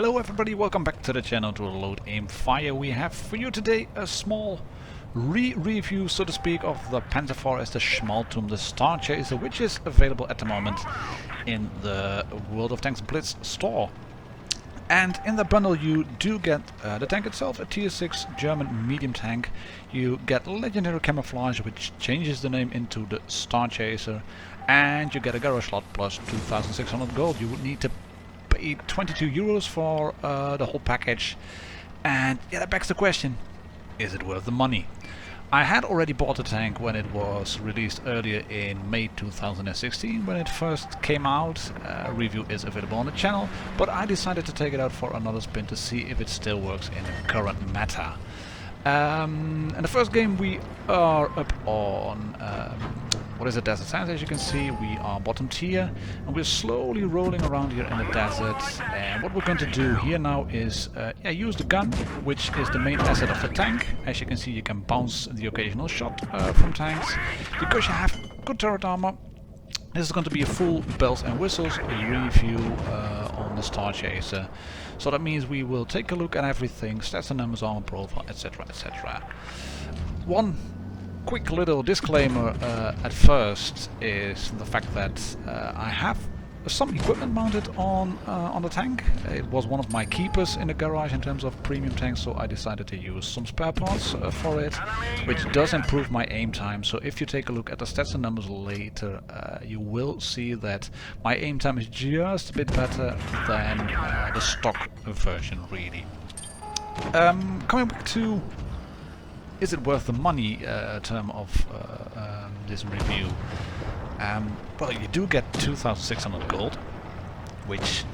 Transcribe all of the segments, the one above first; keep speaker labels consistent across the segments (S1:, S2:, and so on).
S1: Hello everybody, welcome back to the channel to Load Aim Fire. We have for you today a small review, so to speak, of the Pz.Kpfw IV the Starchaser, which is available at the moment in the World of Tanks Blitz store. And in the bundle you do get the tank itself, a tier 6 German medium tank. You get legendary camouflage, which changes the name into the Starchaser, and you get a garage slot plus 2600 gold. You would need to pay 22 euros for the whole package, and yeah, that begs the question, is it worth the money? I had already bought the tank when it was released earlier in May 2016 when it first came out. A review is available on the channel, but I decided to take it out for another spin to see if it still works in the current meta. In the first game we are up on what is a desert sands. As you can see, we are bottom tier and we're slowly rolling around here in the desert, and what we're going to do here now is use the gun, which is the main asset of the tank. As you can see, you can bounce the occasional shot from tanks. Because you have good turret armor, this is going to be a full bells and whistles review on the Starchaser. So that means we will take a look at everything, stats and numbers, armor profile, etc, etc. One quick little disclaimer at first is the fact that I have some equipment mounted on the tank. It was one of my keepers in the garage in terms of premium tanks, so I decided to use some spare parts for it, which does improve my aim time. So if you take a look at the stats and numbers later, you will see that my aim time is just a bit better than the stock version, really. Coming back to is it worth the money term of this review. Well, you do get 2,600 gold, which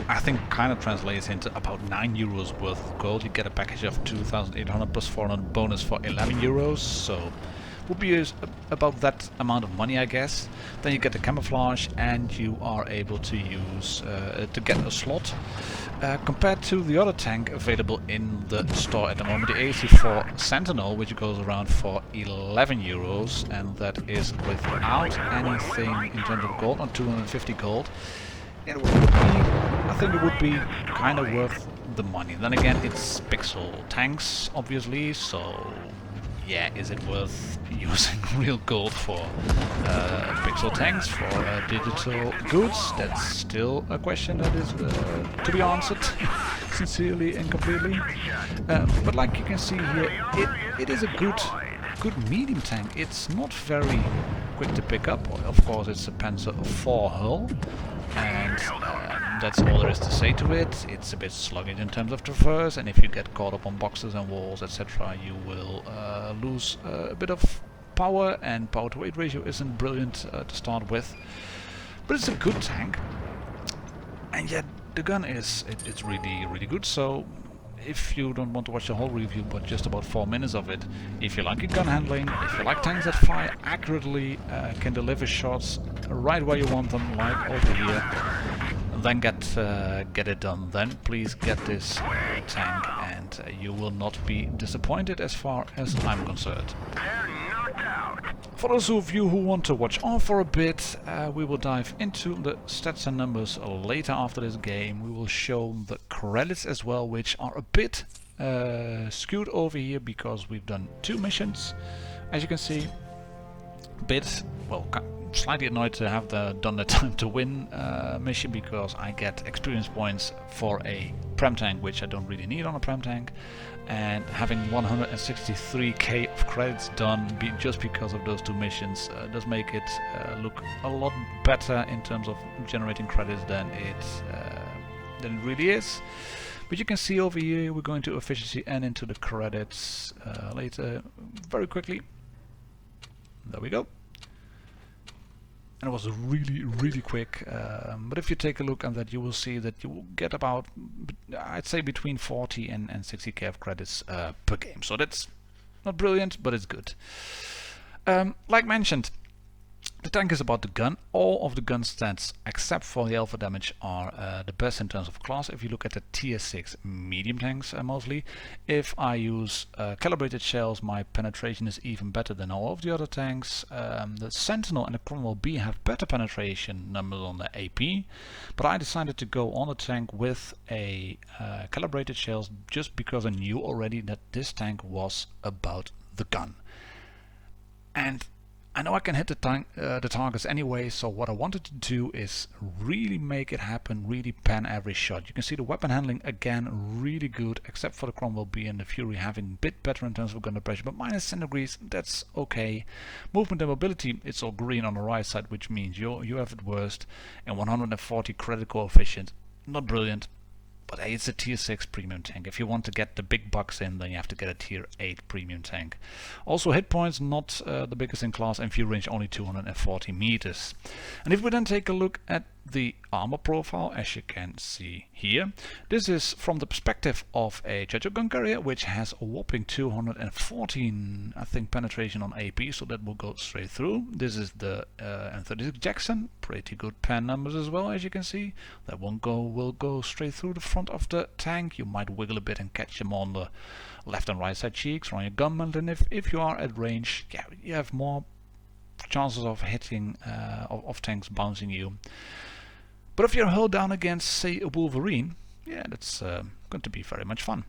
S1: I think kind of translates into about 9 euros worth of gold. You get a package of 2,800 plus 400 bonus for 11 euros, so would be about that amount of money, I guess. Then you get the camouflage, and you are able to use to get a slot. Compared to the other tank available in the store at the moment, the AC4 Sentinel, which goes around for 11 euros, and that is without anything in terms of gold, on 250 gold. It would be, I think it would be kind of worth the money. Then again, it's pixel tanks, obviously, so yeah, is it worth using real gold for pixel tanks, for digital goods? That's still a question that is to be answered sincerely and completely. But like you can see here, it is a good medium tank. It's not very quick to pick up. Of course, it's a Panzer IV hull, and that's all there is to say to it. It's a bit sluggish in terms of traverse, and if you get caught up on boxes and walls, etc., you will lose a bit of power, and power to weight ratio isn't brilliant to start with. But it's a good tank, and yet the gun it's really good. So if you don't want to watch the whole review, but just about 4 minutes of it, if you like your gun handling, if you like tanks that fire accurately, can deliver shots right where you want them, like over here, then get it done. Then please get this tank, and you will not be disappointed as far as I'm concerned. For those of you who want to watch on for a bit, we will dive into the stats and numbers later after this game. We will show the credits as well, which are a bit skewed over here because we've done 2 missions. As you can see, slightly annoyed to have done the time to win mission, because I get experience points for a Prem tank, which I don't really need on a Prem tank, and having 163k of credits done just because of those 2 missions does make it look a lot better in terms of generating credits than it really is. But you can see over here we're going to efficiency and into the credits later very quickly. There we go. And it was really quick, but if you take a look at that, you will see that you will get about, I'd say, between 40 and 60k of credits per game. So that's not brilliant, but it's good. Like mentioned, The tank is about the gun. All of the gun stats except for the alpha damage are the best in terms of class. If you look at the tier 6 medium tanks mostly, if I use calibrated shells, my penetration is even better than all of the other tanks. The Sentinel and the Cromwell B have better penetration numbers on the AP, but I decided to go on the tank with a calibrated shells just because I knew already that this tank was about the gun. And I know I can hit the targets anyway, so what I wanted to do is really make it happen, really pan every shot. You can see the weapon handling again really good, except for the Cromwell B and the Fury having a bit better in terms of gun pressure, but minus 10 degrees, that's okay. Movement and mobility, it's all green on the right side, which means you have it worst, and 140 credit coefficient, not brilliant. But hey, it's a tier 6 premium tank. If you want to get the big bucks in, then you have to get a tier 8 premium tank. Also hit points not the biggest in class, and view range only 240 meters. And if we then take a look at the armor profile, as you can see here, this is from the perspective of a Churchill gun carrier, which has a whopping 214, I think, penetration on AP, so that will go straight through. This is the M36 Jackson, pretty good pen numbers as well, as you can see. That will go straight through the front of the tank. You might wiggle a bit and catch them on the left and right side cheeks or on your gun mount, and if you are at range, yeah, you have more chances of hitting of tanks bouncing you. But if you're held down against, say, a Wolverine, yeah, that's going to be very much fun.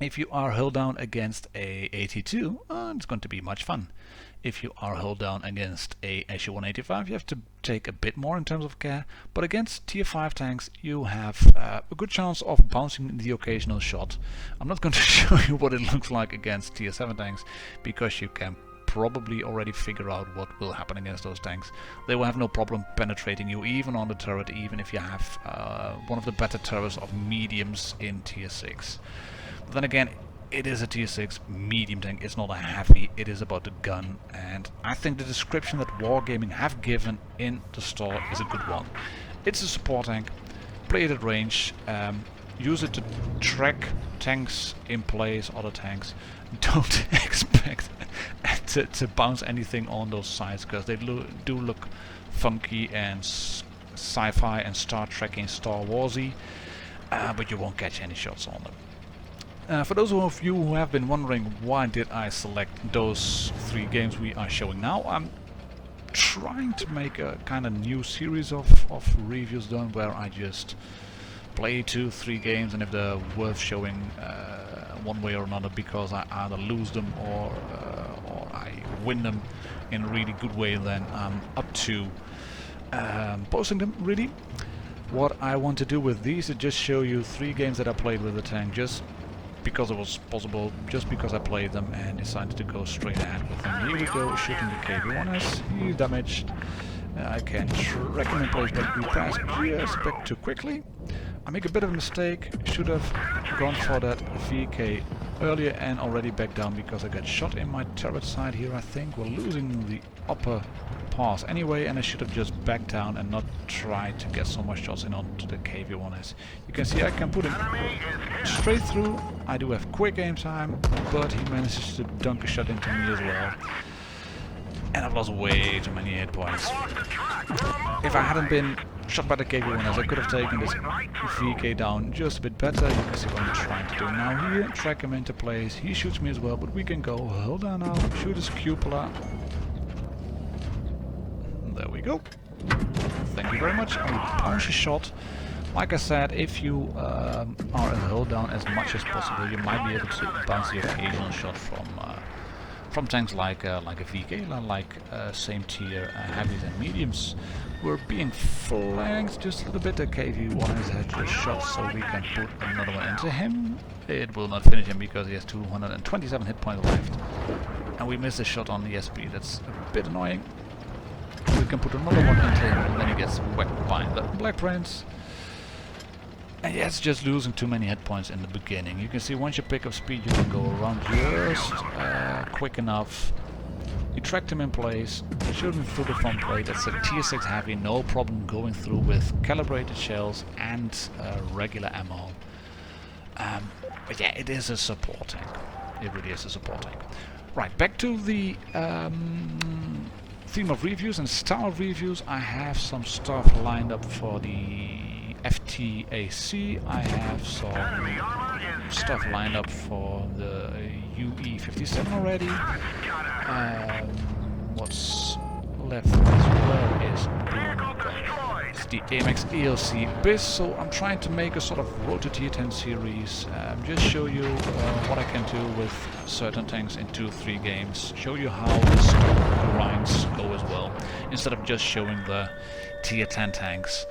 S1: If you are held down against a AT2, it's going to be much fun. If you are held down against a SU-185, you have to take a bit more in terms of care, but against tier 5 tanks you have a good chance of bouncing the occasional shot. I'm not going to show you what it looks like against tier 7 tanks, because you can probably already figure out what will happen against those tanks. They will have no problem penetrating you, even on the turret, even if you have one of the better turrets of mediums in tier 6. But then again, it is a tier 6 medium tank, it's not a heavy, it is about the gun, and I think the description that Wargaming have given in the store is a good one. It's a support tank, play it at range, use it to track tanks in place, other tanks. Don't expect to bounce anything on those sides, because they do look funky and sci-fi and Star Trek and Star Warsy, but you won't catch any shots on them. For those of you who have been wondering why did I select those 3 games we are showing now, I'm trying to make a kind of new series of reviews done where I just play 2-3 games, and if they're worth showing one way or another, because I either lose them or I win them in a really good way, then I'm up to posting them, really. What I want to do with these is just show you 3 games that I played with the tank, just because it was possible, just because I played them and decided to go straight ahead with them. Here we go, shooting the Kpfw IV. He's damaged. I can track him in place, but we pass just back too quickly. I make a bit of a mistake, should have gone for that VK earlier and already back down, because I got shot in my turret side here, I think. We're losing the upper pass anyway, and I should have just backed down and not tried to get so much shots in onto the Kpfw IV. You can see I can put him straight through. I do have quick aim time, but he manages to dunk a shot into me as well. And I've lost way too many hit points. If I hadn't been shot by the Kpfw IV, I could have taken this VK down just a bit better. You can see what I'm trying to do now here. Track him into place. He shoots me as well, but we can go. Hold on now. Shoot his cupola. There we go. Thank you very much. I'll punch a shot. Like I said, if you are held down as much as possible, you might be able to bounce the occasional shot from tanks like a VK, like same tier heavies and mediums. We're being flanked just a little bit. The Kpfw IV has just shot, so we can put another one into him. It will not finish him because he has 227 hit points left. And we missed a shot on the SP, that's a bit annoying. We can put another one into him, and then he gets whacked by the Black Prince. And yeah, it's just losing too many hit points in the beginning. You can see once you pick up speed, you can go around just quick enough. You tracked him in place, shoot him through the front plate. That's a tier 6 heavy, no problem going through with calibrated shells and regular ammo. But yeah, it is a support tank. It really is a support tank. Right, back to the theme of reviews and style of reviews, I have some stuff lined up for the FTAC. I have some stuff lined up for the UE57 already. What's left as well is the AMX ELC BIS, so I'm trying to make a sort of Road to Tier 10 series, just show you what I can do with certain tanks in 2-3 games, show you how the stock grinds go as well, instead of just showing the Tier 10 tanks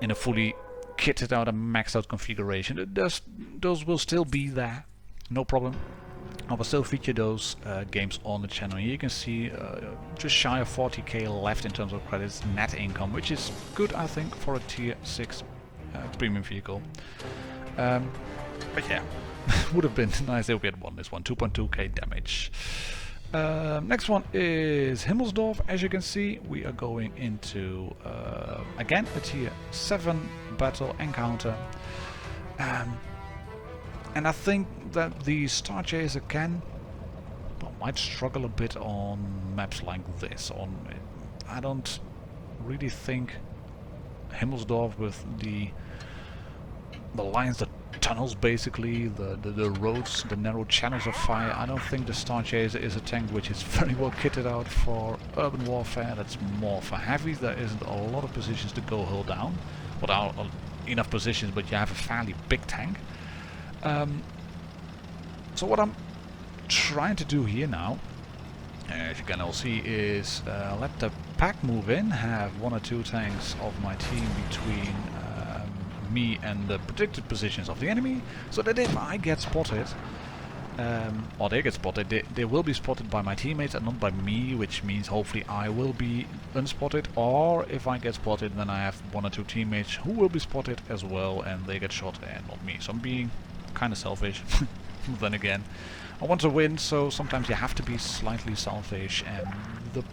S1: in a fully kitted out and maxed out configuration. Those will still be there, no problem. I will still feature those games on the channel. Here you can see just shy of 40k left in terms of credits net income, which is good, I think, for a tier 6 premium vehicle. But yeah, would have been nice if we had won this one. 2.2k damage. Next one is Hemmelsdorf. As you can see, we are going into again a tier 7 battle encounter. And I think that the Starchaser might struggle a bit on maps like this. I don't really think Hemmelsdorf with the lines, the tunnels basically, the roads, the narrow channels of fire, I don't think the Starchaser is a tank which is very well kitted out for urban warfare. That's more for heavies. There isn't a lot of positions to go hull down. Well, there are enough positions, but you have a fairly big tank. So what I'm trying to do here now, as you can all see, is let the pack move in, have 1 or 2 tanks of my team between me and the predicted positions of the enemy, so that if I get spotted, or they get spotted, they will be spotted by my teammates and not by me, which means hopefully I will be unspotted, or if I get spotted then I have 1 or 2 teammates who will be spotted as well and they get shot and not me. So I'm being kind of selfish. Then again, I want to win, so sometimes you have to be slightly selfish, and the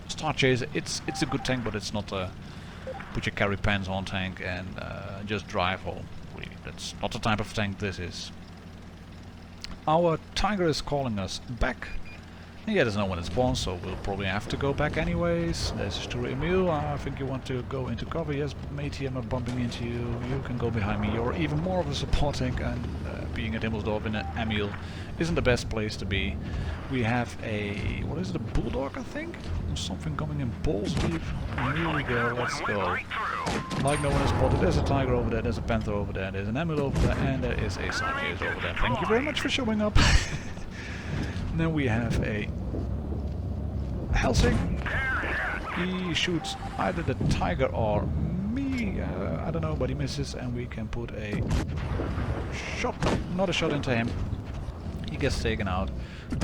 S1: Starchaser, it's a good tank, but it's not a put your carry pants on tank and just drive home. Really, that's not the type of tank this is. Our Tiger is calling us back. Yeah, there's no one that spawns, so we'll probably have to go back anyways. There's Stuart Emil. I think you want to go into cover. Yes, matey, I'm not bumping into you. You can go behind me. You're even more of a support tank, and being at Hemmelsdorf in an Emil isn't the best place to be. We have a, what is it, a Bulldog, I think? Something coming in balls deep. Here we go, let's go. Like no one has spotted, there's a Tiger over there, there's a Panther over there, there's an Emil over there, and there is a Starchaser over there. Thank you very much for showing up. Then we have a Helsing. He shoots either the Tiger or me, I don't know, but he misses, and we can put a shot, not a shot into him. He gets taken out.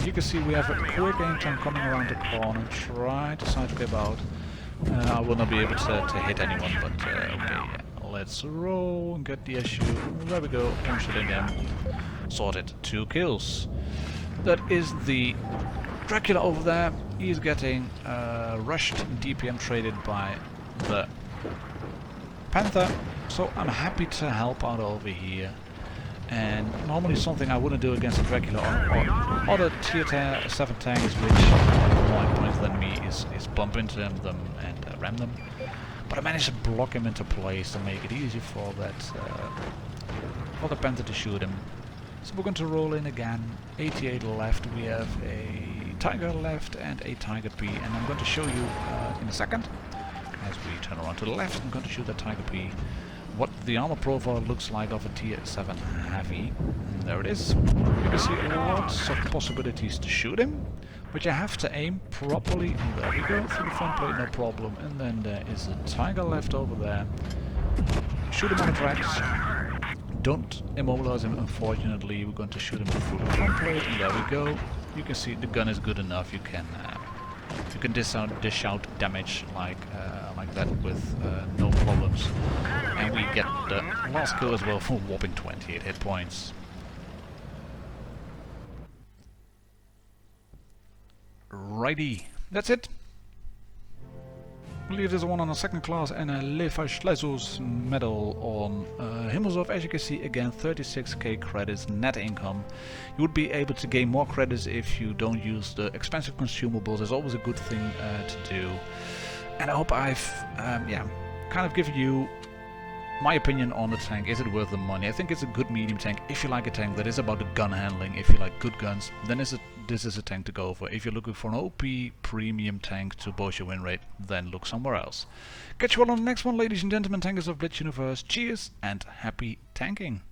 S1: You can see we have a quick aim tank coming around the corner, trying to sidestep out. I will not be able to hit anyone, but okay, yeah. Let's roll and get the issue. There we go, 1 shot in them. Sorted, 2 kills. That is the Dracula over there. He is getting rushed, DPM traded by the Panther. So I'm happy to help out over here. And normally something I wouldn't do against a Dracula or other tier 7 tanks which have more points than me is bump into them and ram them. But I managed to block him into place to make it easy for that for the Panther to shoot him. So we're going to roll in again. 88 left. We have a Tiger left and a Tiger P, and I'm going to show you in a second. As we turn around to the left, I'm going to shoot the Tiger P. What the armor profile looks like of a tier 7 heavy. And there it is. You can see lots of possibilities to shoot him, but you have to aim properly. And there we go, through the front plate, no problem. And then there is a Tiger left over there. Shoot him on the tracks. Don't immobilize him, unfortunately. We're going to shoot him through the front plate, and there we go. You can see the gun is good enough. You can dish out damage like that with no problems. And we get the last kill as well for a whopping 28 hit points. Righty, that's it. believe there's one on a second class and a Leverschleißers medal on Hemmelsdorf. As you can see, again 36k credits net income. You would be able to gain more credits if you don't use the expensive consumables. It's always a good thing to do. And I hope I've kind of given you my opinion on the tank. Is it worth the money? I think it's a good medium tank. If you like a tank that is about the gun handling, if you like good guns, then this is a tank to go for. If you're looking for an OP premium tank to boost your win rate, then look somewhere else. Catch you all on the next one, ladies and gentlemen, tankers of Blitz Universe. Cheers and happy tanking!